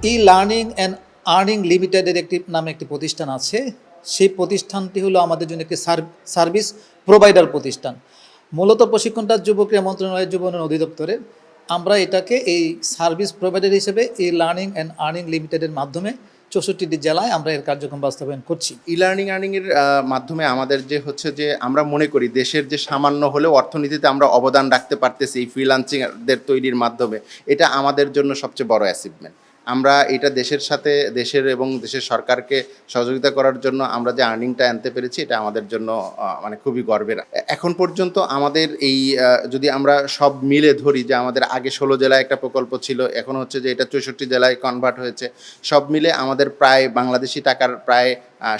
E learning and earning লিমিটেডের নামে একটি প্রতিষ্ঠান আছে। সেই প্রতিষ্ঠানটি হলো আমাদের জন্য একটি সার্ভিস প্রোভাইডার প্রতিষ্ঠান। মূলত প্রশিক্ষণটা যুব ক্রীড়া মন্ত্রণালয়ের যুব উন্নয়ন অধিদপ্তরের। আমরা এটাকে এই সার্ভিস প্রোভাইডার হিসেবে এই লার্নিং অ্যান্ড আর্নিং লিমিটেডের মাধ্যমে 64টি জেলায় আমরা এর কার্যক্রম বাস্তবায়ন করছি। ই লার্নিং আর্নিংয়ের মাধ্যমে আমাদের যে হচ্ছে যে আমরা মনে করি দেশের যে সামান্য হলেও অর্থনীতিতে আমরা অবদান রাখতে পারতেছি এই ফ্রিল্যান্সিংদের তৈরির মাধ্যমে, এটা আমাদের জন্য সবচেয়ে বড় অ্যাচিভমেন্ট। আমরা এটা দেশের সাথে দেশের এবং দেশের সরকারকে সহযোগিতা করার জন্য আমরা যে আর্নিংটা আনতে পেরেছি, এটা আমাদের জন্য মানে খুবই গর্বের। এখন পর্যন্ত আমাদের এই যদি আমরা সব মিলে ধরি যে আমাদের আগে 16 জেলায় একটা প্রকল্প ছিল, এখন হচ্ছে যে এটা 64 জেলায় কনভার্ট হয়েছে। সব মিলে আমাদের প্রায় বাংলাদেশি টাকার প্রায়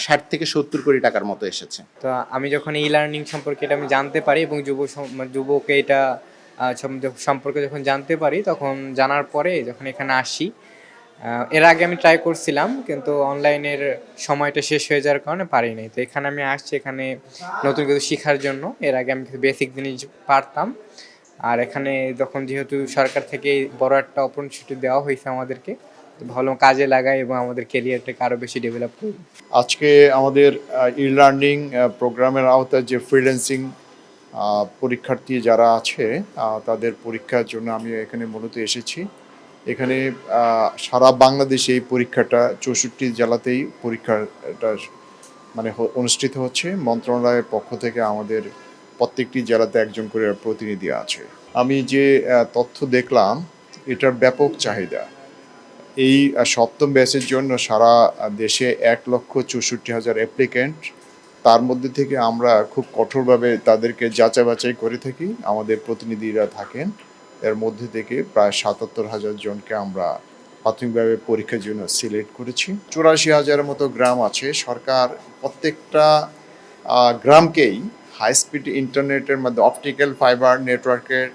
60 থেকে 70 কোটি টাকার মতো এসেছে। তো আমি যখন ই লার্নিং সম্পর্কে এটা আমি জানতে পারি এবং যুবকে এটা সম্পর্কে যখন জানতে পারি, তখন জানার পরে যখন এখানে আসি, এর আগে আমি ট্রাই করছিলাম কিন্তু অনলাইনের সময়টা শেষ হয়ে যাওয়ার কারণে পারি নাই। তো এখানে আমি আসছি এখানে নতুন কিছু শেখার জন্য। এর আগে আমি কিছু বেসিক জিনিস পারতাম, আর এখানে যখন যেহেতু সরকার থেকে বড় একটা অপরচুনিটি দেওয়া হয়েছে আমাদেরকে, তো ভালো কাজে লাগাই এবং আমাদের ক্যারিয়ারটাকে আরও বেশি ডেভেলপ করি। আজকে আমাদের ই লার্নিং প্রোগ্রামের আওতায় যে ফ্রিল্যান্সিং পরীক্ষার্থী যারা আছে তাদের পরীক্ষার জন্য আমি এখানে মূলত এসেছি। এখানে সারা বাংলাদেশে এই পরীক্ষাটা 64 জেলাতেই পরীক্ষাটা মানে অনুষ্ঠিত হচ্ছে। মন্ত্রণালয়ের পক্ষ থেকে আমাদের প্রত্যেকটি জেলাতে একজন করে প্রতিনিধি আছে। আমি যে তথ্য দেখলাম, এটার ব্যাপক চাহিদা। এই সপ্তম ব্যাচের জন্য সারা দেশে 1,64,000 অ্যাপ্লিক্যান্ট। তার মধ্যে থেকে আমরা খুব কঠোরভাবে তাদেরকে যাচাই বাছাই করে থাকি, আমাদের প্রতিনিধিরা থাকেন। এর মধ্যে থেকে প্রায় 77,000 জনকে আমরা প্রাথমিকভাবে পরীক্ষার জন্য সিলেক্ট করেছি। 84,000-এর মতো গ্রাম আছে। সরকার প্রত্যেকটা গ্রামকেই হাই স্পিড ইন্টারনেটের মধ্যে অপটিক্যাল ফাইবার নেটওয়ার্কের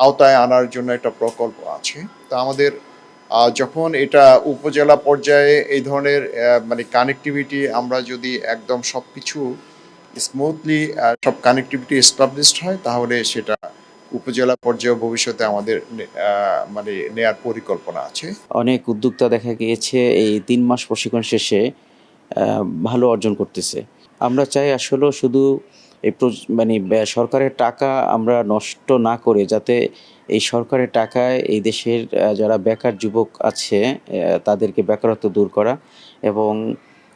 আওতায় আনার জন্য একটা প্রকল্প আছে। তো আমাদের যখন এটা উপজেলা পর্যায়ে এই ধরনের মানে কানেক্টিভিটি আমরা যদি একদম সব কিছু স্মুথলি সব কানেক্টিভিটি এস্টাবলিশড হয়, তাহলে সেটা উপজেলা পর্যায়ে ভবিষ্যতে আমাদের মানে নেয়ার পরিকল্পনা আছে। অনেক উদ্যোক্তা দেখা গিয়েছে এই 3 মাস প্রশিক্ষণ শেষে ভালো অর্জন করতেছে। আমরা চাই আসলে শুধু এই মানে সরকারের টাকা আমরা নষ্ট না করে, যাতে এই সরকারের টাকায় এই দেশের যারা বেকার যুবক আছে তাদেরকে বেকারত্ব দূর করা এবং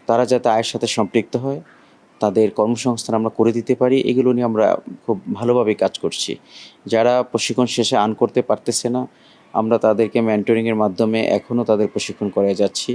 তারা যাতে আয়ের সাথে সম্পৃক্ত হয়, তাদের কর্মসংস্থান আমরা করে দিতে পারি, এগুলো নিয়ে আমরা খুব ভালোভাবে কাজ করছি। যারা প্রশিক্ষণ শেষে আর্ন করতে পারতেছে না, আমরা তাদেরকে মেন্টরিংয়ের মাধ্যমে এখনও তাদের প্রশিক্ষণ করে যাচ্ছি।